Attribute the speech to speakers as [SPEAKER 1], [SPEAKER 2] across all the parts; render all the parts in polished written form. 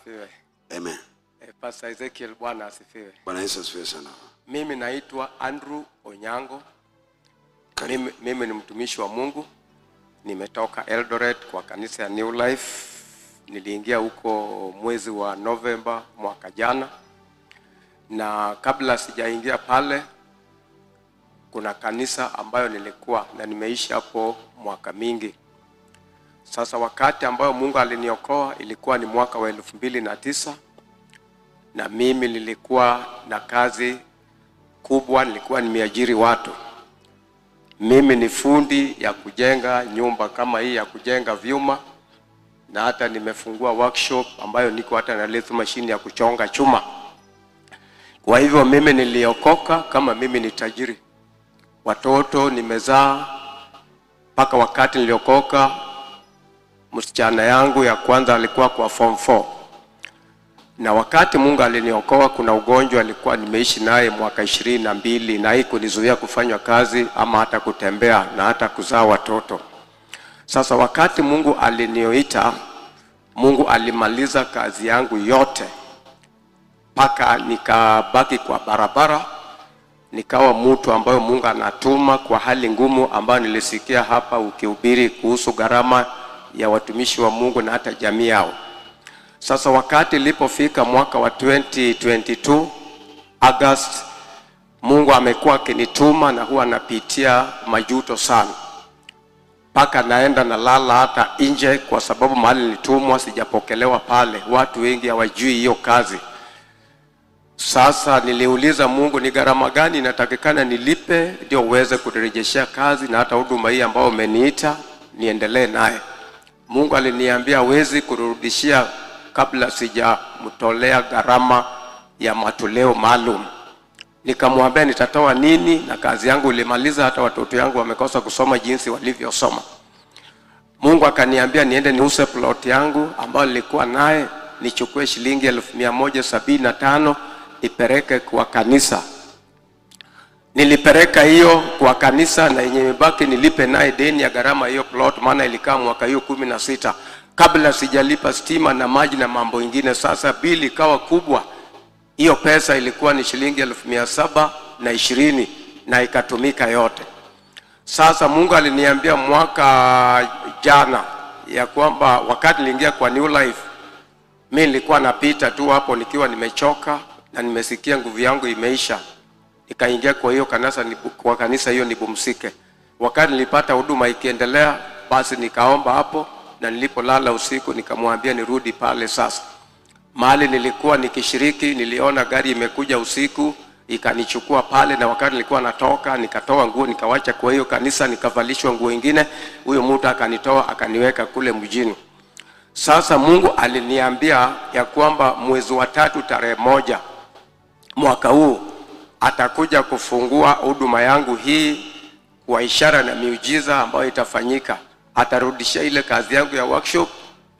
[SPEAKER 1] asifiwe.
[SPEAKER 2] Amen.
[SPEAKER 1] Pastor Ezekiel, Bwana asifiwe.
[SPEAKER 2] Bwana Yesu asifiwe sana.
[SPEAKER 1] Mimi naitwa Andrew Onyango. Mimi ni mtumishi wa Mungu. Nimetoka Eldoret kwa kanisa ya New Life. Niliingia huko mwezi wa November mwaka jana. Na kabla sijaingia pale, kuna kanisa ambayo nilikuwa na nimeishi hapo mwaka mingi. Sasa wakati ambayo Mungu aliniokoa ilikuwa ni mwaka wa 2009, na mimi nilikuwa na kazi kubwa, nilikuwa nimeajiri watu. Mimi ni fundi ya kujenga nyumba kama hii ya kujenga vyuma, na hata nimefungua workshop ambayo niko hata na lathe machine ya kuchonga chuma. Kwa hivyo mimi niliokoka kama mimi ni tajiri. Watoto nimezaa mpaka wakati niliokoka. Msichana yangu ya kwanza alikuwa kwa form 4. Na wakati Mungu aliniokoa, kuna ugonjwa alikuwa nimeishi naye mwaka 22, na hii kunizuia kufanya kazi ama hata kutembea na hata kuzaa watoto. Sasa wakati Mungu alinioita, Mungu alimaliza kazi yangu yote, mpaka nikabaki kwa barabara. Nikawa mtu ambayo Mungu anatuma kwa hali ngumu, ambayo nilisikia hapa ukihubiri kuhusu gharama ya watumishi wa Mungu na hata jamii yao. Sasa wakati ilipofika mwaka wa 2022 August, Mungu amekuwa akinituma na huwa napitia majuto sana. Paka naenda na lala hata nje, kwa sababu mahali nilitumwa sijapokelewa pale. Watu wengi hawajui hiyo kazi. Sasa niliuliza Mungu, ni gharama gani inatakikana nilipe ndio uweze kurejeshea kazi na hata huduma hii ambayo umeniita niendelee naye. Mungu aliniambia hawezi kurudishia kabla sijamtolea gharama ya matoleo maalum. Nikamwambia nitatoa nini, na kazi yangu ilimaliza, hata watoto yangu wamekosa kusoma jinsi walivyosoma. Mungu akaniambia niende niuse plot yangu ambayo nilikuwa naye, nichukue shilingi 1175 nipeleke kwa kanisa. Nilipeleka hiyo kwa kanisa, na yenye imebaki nilipe naye deni ya gharama hiyo plot, maana ilikaa mwaka hiyo 16 kabla sijalipa stima na maji na mambo ingine. Sasa bili ikawa kubwa. Hiyo pesa ilikuwa ni shilingi 1720 na ikatumika yote. Sasa Mungu aliniambia mwaka jana ya kwamba wakati niliingia kwa New Life, mimi nilikuwa napita tu hapo nikiwa nimechoka na nimesikia nguvu yangu imeisha. Nikaingia kwa hiyo kanisa hiyo nipumzike. Wakati nilipata huduma ikiendelea, basi nikaomba hapo, na nilipolala usiku nikamwambia nirudi pale. Sasa mahali nilikuwa nikishiriki, niliona gari imekuja usiku ikanichukua pale, na wakati nilikuwa natoka nikatoa nguo nikawacha kwa hiyo kanisa, nikavalishwa nguo nyingine. Huyo mtu akanitoa akaniweka kule mjini. Sasa Mungu aliniambia ya kwamba mwezi wa 3 tarehe 1 mwaka huu atakuja kufungua huduma yangu hii kwa ishara na miujiza ambayo itafanyika. Atarudisha ile kazi yangu ya workshop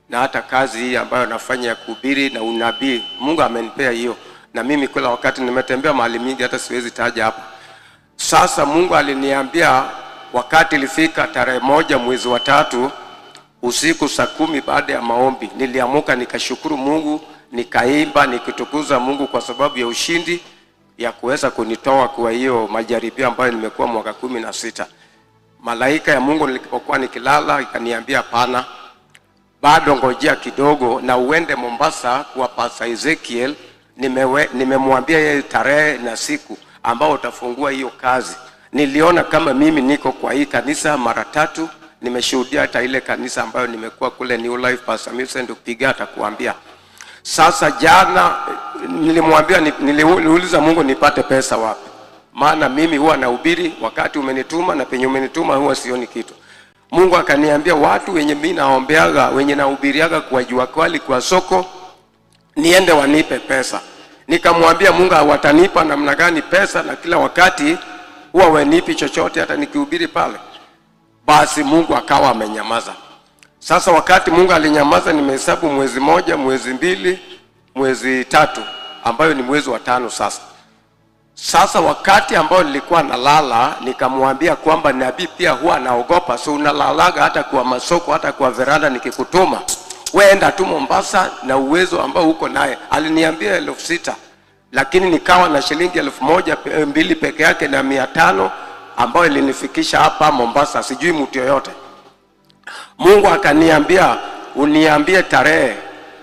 [SPEAKER 1] na hata kazi hii ambayo nafanya ya kuhubiri na unabii. Mungu amenipea hiyo, na mimi kila wakati nimetembea mahali mingi hata siwezi taja hapa. Sasa Mungu aliniambia wakati ilifika tarehe 1 mwezi wa 3 usiku saa 10 baada ya maombi, niliamuka nikashukuru Mungu, nikaimba nikitukuza Mungu kwa sababu ya ushindi ya kuweza kunitoa kwa hiyo majaribio ambayo nimekuwa mwaka 16. Malaika ya Mungu nilipokuwa nikilala ikaniambia pana, bado ngojea kidogo na uende Mombasa kwa Pastor Ezekiel. Nimemwambia yeye tarehe na siku ambao utafungua hiyo kazi. Niliona kama mimi niko kwa hii kanisa mara 3, nimeshuhudia hata ile kanisa ambayo nimekuwa kule New Life, Pastor Milson Dupiga atakuambia. Sasa jana nilimwambia niliuliza Mungu nipate pesa wapi, maana mimi huwa nahubiri wakati umenituma, na penye umenituma huwa sioni kitu. Mungu akaniambia watu wenye mimi naombeaga, wenye nahubiriaga kwa jua kali kwa soko, niende wanipe pesa. Nikamwambia Mungu watanipa namna gani pesa, na kila wakati huwa wanipi chochote hata nikihubiri pale. Basi Mungu akawa amenyamaza. Sasa wakati Mungu alinyamaza, nimehesabu mwezi 1, mwezi 2, mwezi 3, ambayo ni mwezi wa 5 sasa. Wakati ambao nilikuwa nalala, nikamwambia kwamba nabii pia huwa anaogopa, so unalalaga hata kwa masoko, hata kwa veranda nikikutuma weenda tu Mombasa na uwezo ambao uko naye. Aliniambia 6,000, lakini nikawa na shilingi 1,200 peke yake na 500 ambayo ilinifikisha hapa Mombasa, sijui mtu yoyote. Mungu akaniambia uniambie tarehe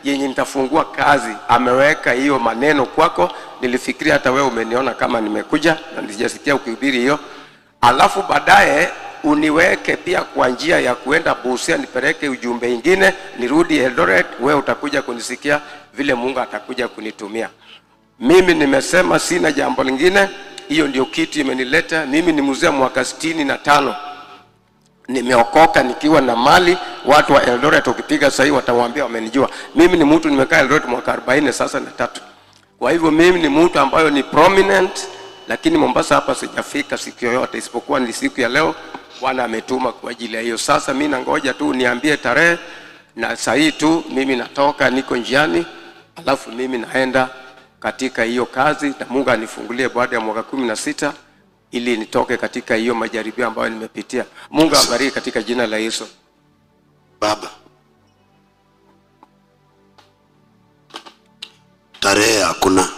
[SPEAKER 1] yenye nitafungua kazi. Ameweka hiyo maneno kwako. Nilifikiria hata wewe umeniona kama nimekuja na nilijasikia ukihubiri hiyo. Alafu baadaye uniweke pia kwa njia ya kuenda Busia, nipeleke ujumbe ingine, nirudi Eldoret, wewe utakuja kunisikia vile Mungu atakuja kunitumia. Mimi nimesema sina jambo lingine, hiyo ndio kitu imenileta. Mimi ni mzee mwaka 65. Nimeokoka nikiwa na mali. Watu wa Eldoret ukipiga sahi watawaambia wamenijua. Mimi ni mtu nimekaa Eldoret mwaka 40 sasa na 3. Kwa hivyo mimi ni mtu ambayo ni prominent, lakini Mombasa hapa sijafika siku yoyote isipokuwa ni siku ya leo Bwana ametuma kwa ajili ya hiyo. Sasa mimi nangoja tu niambie tarehe, na sahi tu mimi natoka, niko njiani, alafu mimi naenda katika hiyo kazi na Mungu anifungulie baada ya mwaka 16 ili nitoke katika hiyo majaribio ambayo nimepitia. Mungu awabariki katika jina la Yesu.
[SPEAKER 2] Baba, tarehe hakuna.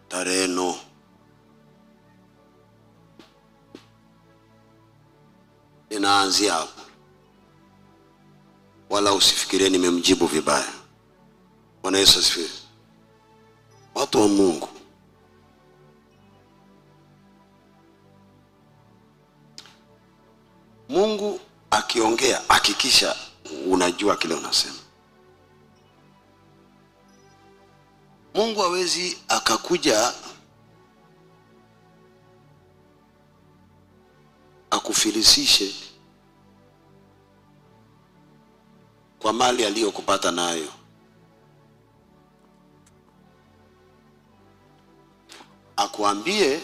[SPEAKER 2] Tarehe no. Inaanzia hapo. Wala usifikirie nimemjibu vibaya. Bwana Yesu asifiwe. Watu wa Mungu, Mungu akiongea hakikisha unajua kile unasema. Mungu hawezi akakuja akufilisishe kwa mali aliyokupata nayo. Akuambie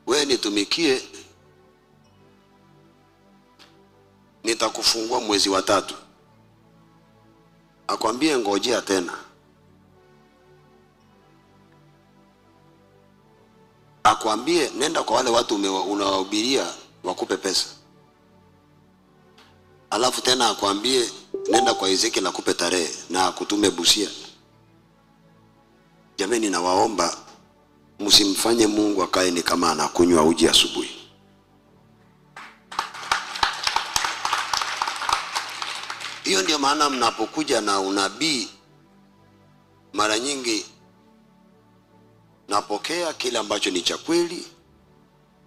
[SPEAKER 2] wewe nitumikie, nitakufungua mwezi wa 3. Akwambie ngojea tena. Akwambie nenda kwa wale watu unawahubiria wakupe pesa. Alafu tena akwambie nenda kwa Ezekiel akupe tarehe na akutume Busia. Jamani, nawaomba msimfanye Mungu akae ni kama anakunywa uji asubuhi. Hiyo ndio maana mnapokuja na unabii, mara nyingi napokea kile ambacho ni cha kweli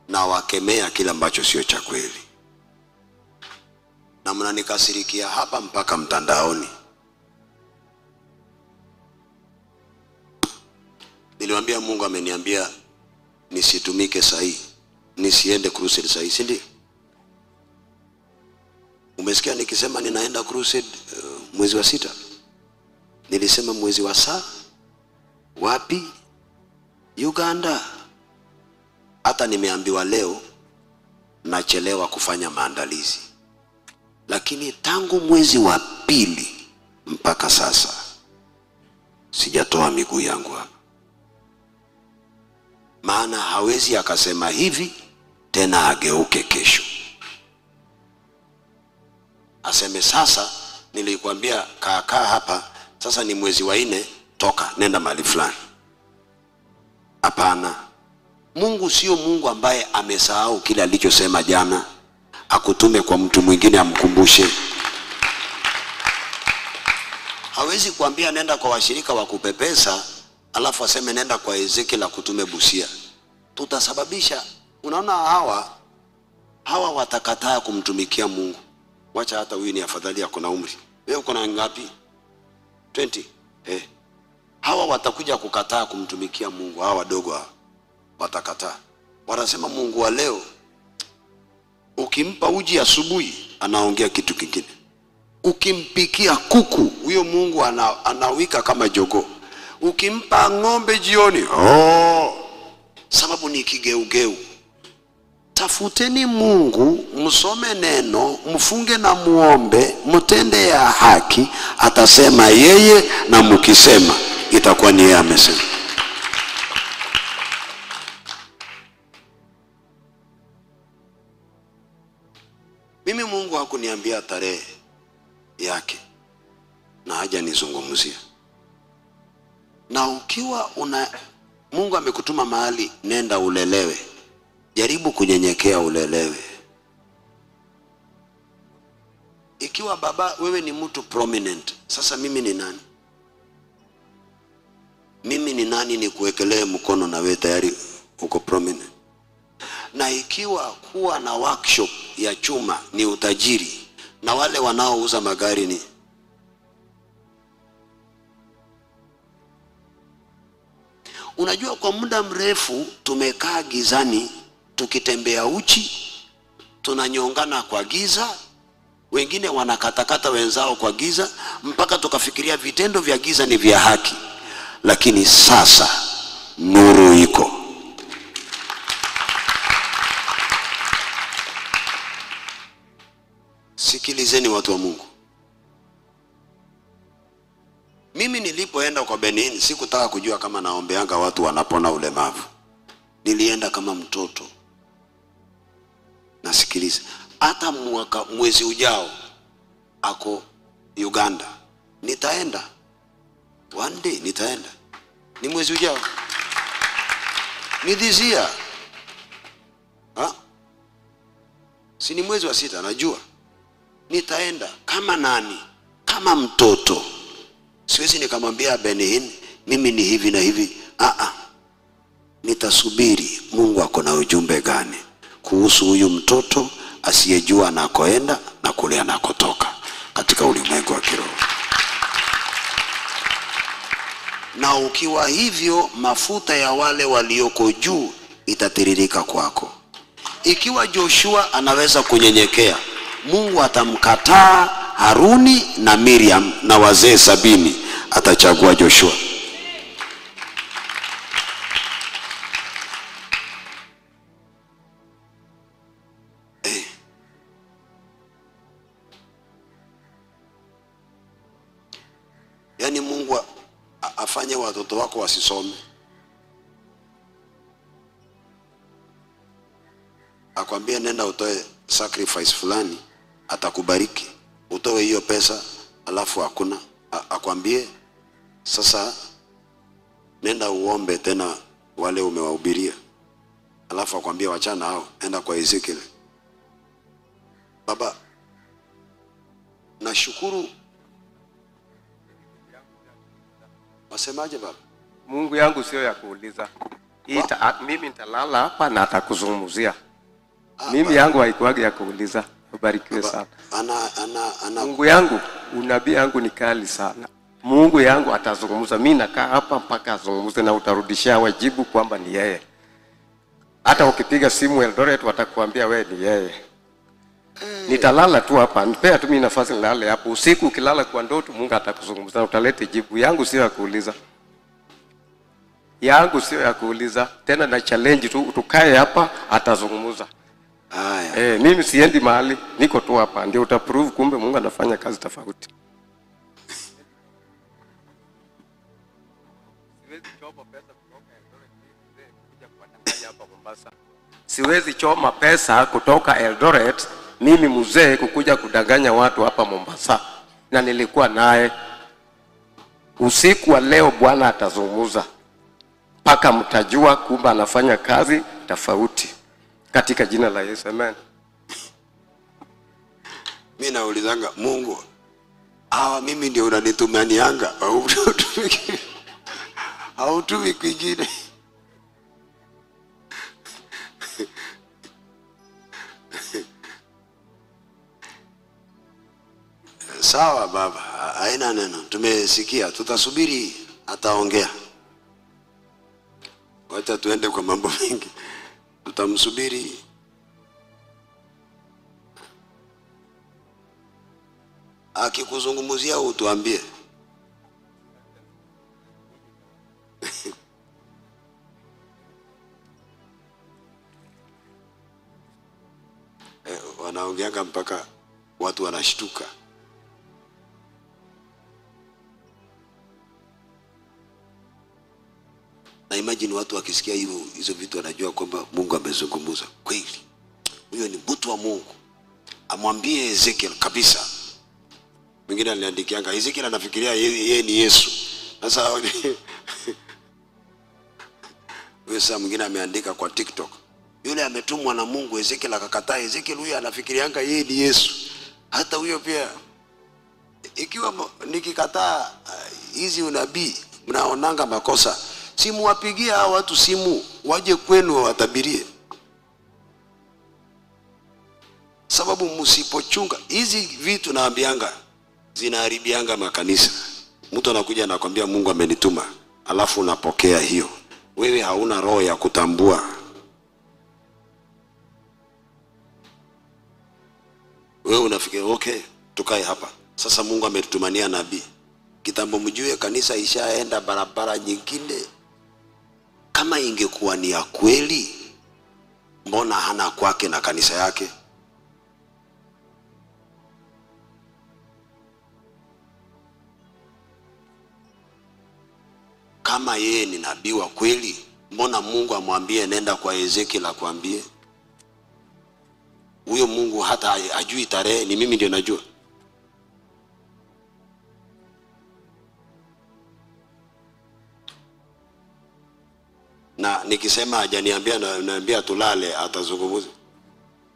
[SPEAKER 2] na wakemea kile ambacho sio cha kweli. Na mnanikasirikia hapa mpaka mtandaoni. Niliwaambia Mungu ameniambia nisitumike sahi, nisiende crusade sahi, si ndio? Umesikia nikisema ninaenda crusade mwezi wa 6? Nilisema mwezi wa saa wapi? Uganda. Hata nimeambiwa leo nachelewa kufanya maandalizi. Lakini tangu mwezi wa 2 mpaka sasa sijatoa miguu yangu hapa. Maana hawezi akasema hivi tena ageuke kesho aseme sasa nilikwambia kaa hapa, sasa ni mwezi wa 4, toka nenda mahali fulani. Hapana. Mungu sio Mungu ambaye amesahau kile alichosema jana akutume kwa mtu mwingine amkumbushe. Hawezi kuambia nenda kwa washirika wakupe pesa alafu aseme nenda kwa Ezekiel akutume Busia. Tutasababisha. Unaona hawa watakataa kumtumikia Mungu. Wacha hata huyu ni afadhali yako na umri. Wewe uko na ngapi? 20. Hawa watakuja kukataa kumtumikia Mungu. Hawa wadogo hawa watakataa. Wanasema Mungu wa leo ukimpa uji asubuhi anaongea kitu kingine. Ukimpikia kuku huyo Mungu anawika kama jogoo. Ukimpa ng'ombe jioni sababu ni kigeugeu. Tafuteni Mungu, msome neno, mfunge na muombe, mtende ya haki, atasema yeye, na mkisema itakuwa ni yeye amesema. Mimi Mungu hakuniambia tarehe yake na haja nizungumzia. Na ukiwa Mungu amekutuma mahali, nenda ulelewe. Jaribu kunyenyekea ulelewe. Ikiwa baba wewe ni mtu prominent, sasa mimi ni nani? Mimi ni nani nikuwekelee mkono na wewe tayari uko prominent? Na ikiwa kuwa na workshop ya chuma ni utajiri, na wale wanaouza magari ni unajua, kwa muda mrefu tumekaa gizani tukitembea uchi, tunanyongana kwa giza, wengine wanakatakata wenzao kwa giza, mpaka tukafikiria vitendo vya giza ni vya haki. Lakini sasa nuru iko. Sikilizeni watu wa Mungu. Mimi nilipoenda kwa Benin sikutaka kujua kama naombeanga watu wanapona ulemavu. Nilienda kama mtoto. Nasikiliza. Hata mwezi ujao ako Uganda. Nitaenda. One day nitaenda. Ni mwezi ujao. Ni this year. Si ni mwezi wa 6 najua. Nitaenda kama nani? Kama mtoto. Siwezi nikamwambia Benin mimi ni hivi na hivi. Nitasubiri Mungu ako na ujumbe gani kuhusu huyu mtoto asiyejua anakoenda na kule anakotoka katika ulimwengu wa kiroho. Na ukiwa hivyo, mafuta ya wale walioko juu itatiririka kwako. Ikiwa Joshua anaweza kunyenyekea, Mungu atamkataa Haruni na Miriam na wazee 70, atachagua Joshua. Yaani Mungu afanye watoto wako wasisome, akwambie nenda utoe sacrifice fulani, atakubariki. Utoe hiyo pesa alafu hakuna, akwambie sasa nenda uombe tena wale umewahubiria, alafu akwambie wachana hao, enda kwa Ezekiel. Baba, nashukuru. Wasemaje baba?
[SPEAKER 1] Mungu yangu sio ya kuuliza. Mimi nitalala hapa na atakuzungumzia. Mimi yangu haikuagi ya kuuliza. Ubarikiwe sana. Mungu yangu, unabii yangu ni kali sana. Mungu yangu atazungumza. Mimi nakaa hapa mpaka azungumze, na utarudishia wajibu kwamba ni yeye. Hata ukipiga simu Eldoret watakuambia wewe ni yeye. Nitalala tu hapa, nipea tu mimi nafasi nilale hapo. Usiku ukilala kwa ndoto, Mungu atakuzungumza, utalete jibu. Yangu sio ya kuuliza. Yangu sio ya kuuliza. Tena na challenge tu, tukae hapa atazungumza.
[SPEAKER 2] Haya.
[SPEAKER 1] Mimi siendi mahali, niko tu hapa, ndio utaprove kumbe Mungu anafanya kazi tofauti. Siwezi choma pesa kutoka Eldoret mimi mzee kukuja kudanganya watu hapa Mombasa. Na nilikuwa naye. Usiku wa leo Bwana atazungumza, mpaka mtajua kumbe anafanya kazi tofauti katika jina la Yesu. Amen.
[SPEAKER 2] Mimi naulizanga Mungu, mimi ndio unanitumanianga au tu kwingine? Sawa baba, haina neno. Tumesikia, tutasubiri ataongea. Wacha tuende kwa mambo mengi. Tutamsubiri. Akikuzungumzia utuambie. Wanaongeanga mpaka watu wanashtuka. Na imagine watu wakisikia hizo vitu wanajua kwamba Mungu amezungumza. Kweli. Huyo ni mtu wa Mungu. amwambie Ezekiel kabisa. Mwingine aliniandikianga Ezekiel anafikiria yeye ni Yesu. Sasa wewe sasa, mwingine ameandika kwa TikTok, yule ametumwa na Mungu, Ezekiel akakataa. Ezekiel huyo anafikirianga yeye ni Yesu. Hata huyo pia, ikiwa nikikataa hizi unabii, mnaonanga makosa. Simu wapigia hao watu simu, waje kwenu watabirie. Sababu msipochunga hizi vitu, naambianga zinaharibianga makanisa. Mtu anakuja anakuambia Mungu amenituma, alafu unapokea hiyo. Wewe hauna roho ya kutambua. Wewe unafikiri okay, tukae hapa. Sasa Mungu ametutumania nabii. Kitambo mjue kanisa ishaenda barabara nyingine. Kama ingekuwa ni ya kweli, mbona hana kwake na kanisa yake? Kama yeye ni nabii wa kweli, mbona Mungu amwambie nenda kwa Ezekiel akwambie? Huyo Mungu hata ajui tarehe, ni mimi ndio najua. Na nikisema hajaniambia naambia tulale, atazungumza?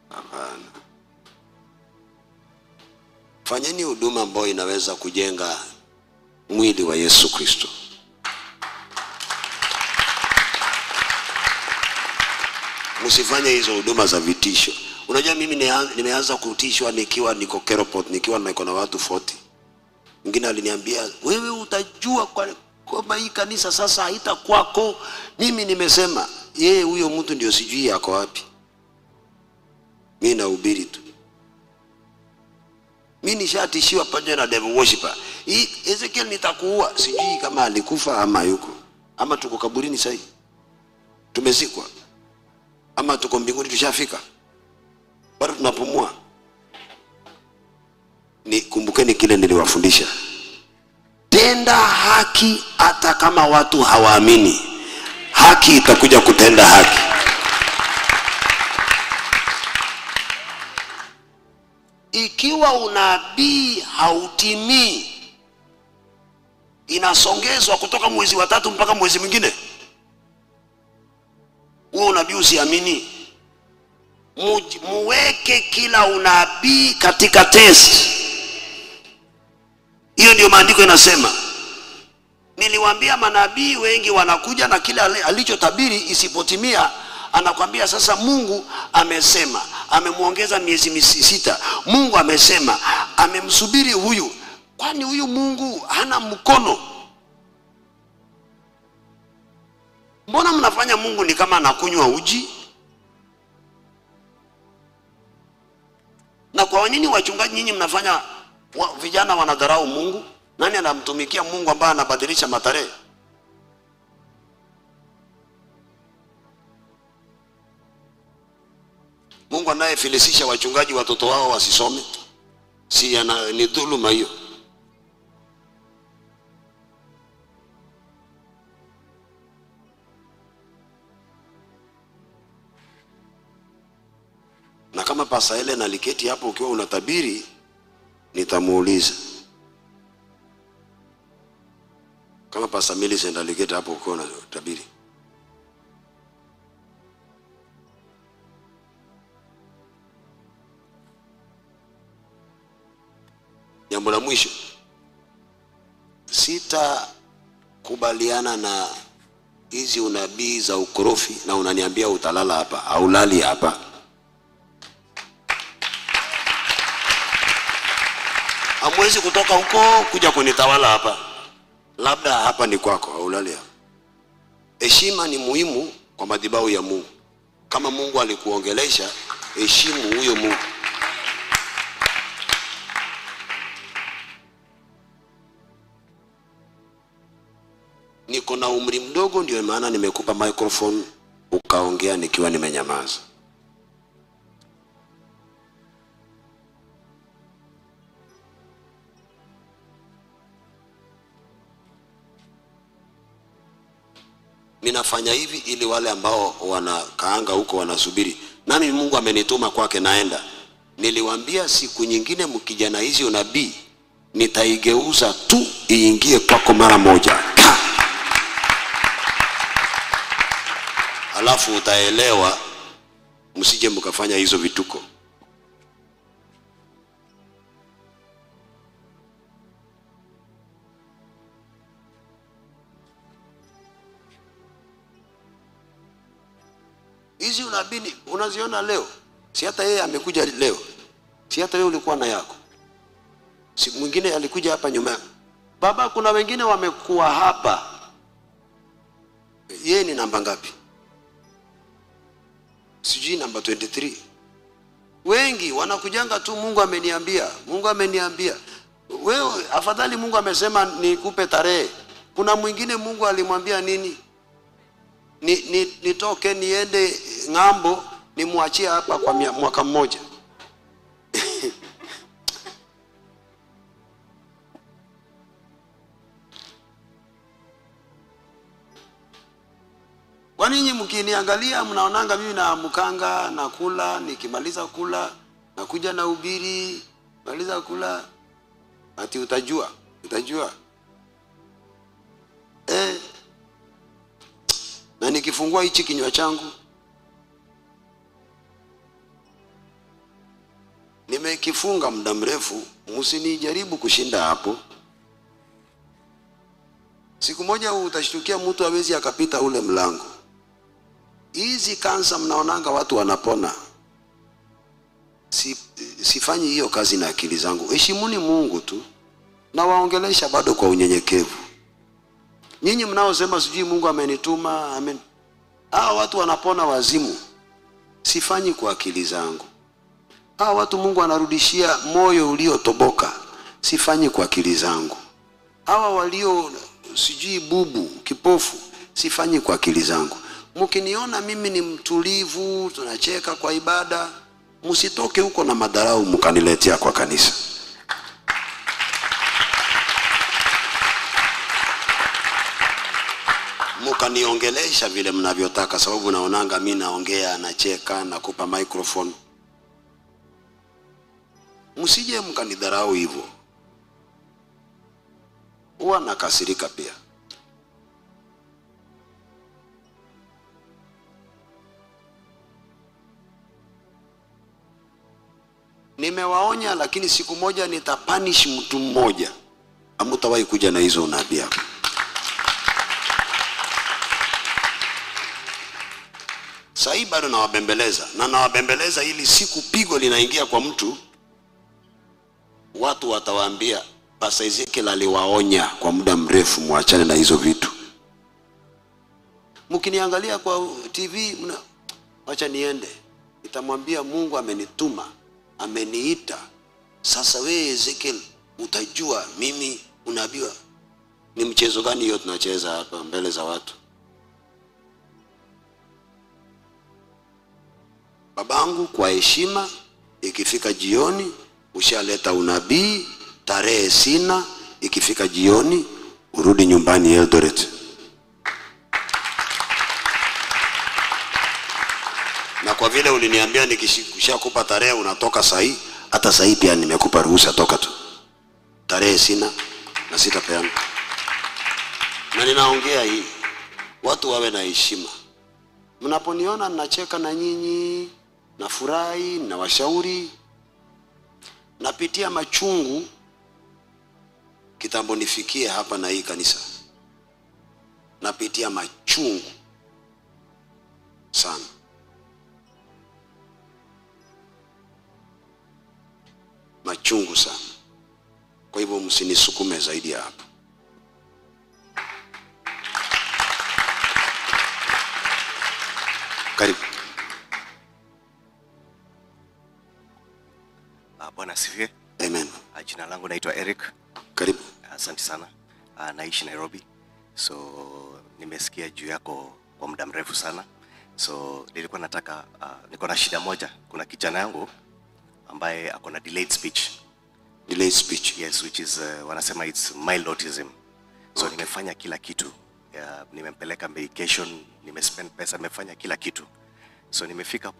[SPEAKER 2] Hapana. Fanyeni huduma ambayo inaweza kujenga mwili wa Yesu Kristo. Msifanye hizo huduma za vitisho. Unajua mimi nimeanza kutishwa nikiwa niko Keropot, nikiwa niko na watu 40. Mwingine aliniambia wewe utajua kwa hii kanisa sasa haita kwako. Mimi nimesema yeye huyo mtu ndio sijui yako wapi. Mimi nahubiri tu. Mimi nishatishiwa pamoja na devil worshiper. Ezekiel nitakuua, sijui kama alikufa ama yuko. Ama tuko kaburini sasa. Tumezikwa. Ama tuko mbinguni tushafika. Bado tunapumua. Kumbukeni kile niliwafundisha. Tenda haki hata kama watu hawaamini. Haki itakuja kutenda haki. Ikiwa unabii hautimii, inasongezwa kutoka mwezi wa 3 mpaka mwezi mwingine, huo unabii usiamini. Muweke kila unabii katika test. Hiyo ndio maandiko inasema. Niliwaambia manabii wengi wanakuja na kila alichotabiri isipotimia, anakuambia sasa Mungu amesema, amemuongeza miezi 6. Mungu amesema, amemsubiri huyu. Kwani huyu Mungu hana mkono? Mbona mnafanya Mungu ni kama anakunywa uji? Na kwa nini wachungaji nyinyi mnafanya vijana wanadharau Mungu? Nani anamtumikia Mungu ambaye anabadilisha matarehe? Mungu anayefilisisha wachungaji watoto wao wasisome, si ni dhuluma hiyo? Na kama Pastor Helen aliketi hapo ukiwa unatabiri, nitamuuliza. Kama Pastor Millicent aliketi hapo ukiwa unatabiri, jambo la mwisho, sitakubaliana na hizi unabii za ukorofi na unaniambia utalala hapa au lali hapa. Hamwezi kutoka huko kuja kunitawala hapa. Labda hapa ni kwako au lali hapa. Heshima ni muhimu kwa madhabahu ya Mungu. Kama Mungu alikuongelesha, heshimu huyo Mungu. Niko na umri mdogo, ndio maana nimekupa microphone ukaongea nikiwa nimenyamaza. Ninafanya hivi ili wale ambao wanakaanga huko wanasubiri, nami Mungu amenituma kwake naenda. Niliwaambia siku nyingine mkija na hizi unabii nitaigeuza tu iingie kwako mara moja. Alafu utaelewa, msije mkafanya hizo vituko. Hizi unabii unaziona leo. Si hata yeye amekuja leo. Si hata wewe ulikuwa na yako. Si mwingine alikuja hapa nyuma. Baba, kuna wengine wamekuwa hapa. Yeye ni namba ngapi? Sijui namba 23. Wengi wanakujanga tu, Mungu ameniambia, Mungu ameniambia. Wewe afadhali Mungu amesema nikupe tarehe. Kuna mwingine Mungu alimwambia nini? Nitoke niende ng'ambo, nimwachie hapa kwa mwaka mmoja. Kwa nini mkiniangalia mnaonanga mimi naamkanga na kula, nikimaliza kula nakuja na ubiri, maliza kula ati utajua na nikifungua hichi kinywa changu nimekifunga muda mrefu, msinijaribu kushinda hapo. Siku moja utashtukia mtu hawezi akapita ule mlango. Hizi kansa mnaonanga watu wanapona. Sifanyi hiyo kazi na akili zangu. Heshimuni Mungu tu. Na waongelesha bado kwa unyenyekevu. Nyinyi mnaosema sijui Mungu amenituma, amen. Watu wanapona wazimu. Sifanyi kwa akili zangu. Watu Mungu anarudishia moyo uliotoboka. Sifanyi kwa akili zangu. Walio sijui bubu, kipofu, sifanyi kwa akili zangu. Mkiniona mimi ni mtulivu, tunacheka kwa ibada, msitoke huko na madharau mkaniletea kwa kanisa. Mkaniongelesha vile mnavyotaka, sababu naonanga mimi naongea, nacheka, nakupa microphone. Msije mkanidharau hivyo. Huwa nakasirika pia. Nimewaonya, lakini siku moja nitapanish mtu mmoja. Hamtawahi kuja na hizo unabii hapo. Sasa bado nawabembeleza, na nawabembeleza ili siku pigo linaingia kwa mtu, watu watawaambia Pastor Ezekiel aliwaonya kwa muda mrefu, muachane na hizo vitu. Mkiniangalia kwa TV acha niende, nitamwambia Mungu amenituma, ameniita. Sasa wewe Ezekiel utajua mimi unabiwa. Ni mchezo gani hiyo tunacheza hapa mbele za watu? Babangu, kwa heshima, ikifika jioni ushaleta unabii, tarehe sina, ikifika jioni urudi nyumbani Eldoret. Na kwa vile uliniambia nikishakupa tarehe unatoka sahi, hata sahi pia nimekupa ruhusa, toka tu. Tarehe sina na sitapeana. Na ninaongea hii, watu wawe na heshima. Mnaponiona ninacheka na nyinyi, nafurahi, na washauri, napitia machungu kitambo nifikie hapa na hii kanisa. Napitia machungu sana. Machungu sana. Kwa hivyo msinisukume zaidi ya hapo. Karibu.
[SPEAKER 3] Bwana asifiwe.
[SPEAKER 2] Amen.
[SPEAKER 3] Jina langu naitwa Eric.
[SPEAKER 2] Karibu.
[SPEAKER 3] Asante sana. Naishi Nairobi. So nimesikia juu yako kwa muda mrefu sana. So nilikuwa nataka niko na shida moja. Kuna kijana yangu ambaye ako na delayed speech.
[SPEAKER 2] Delayed speech.
[SPEAKER 3] Yes, which is wanasema it's mild autism. So nimefanya kila kitu. Nimempeleka medication, nimespend pesa, nimefanya kila kitu. So nimefika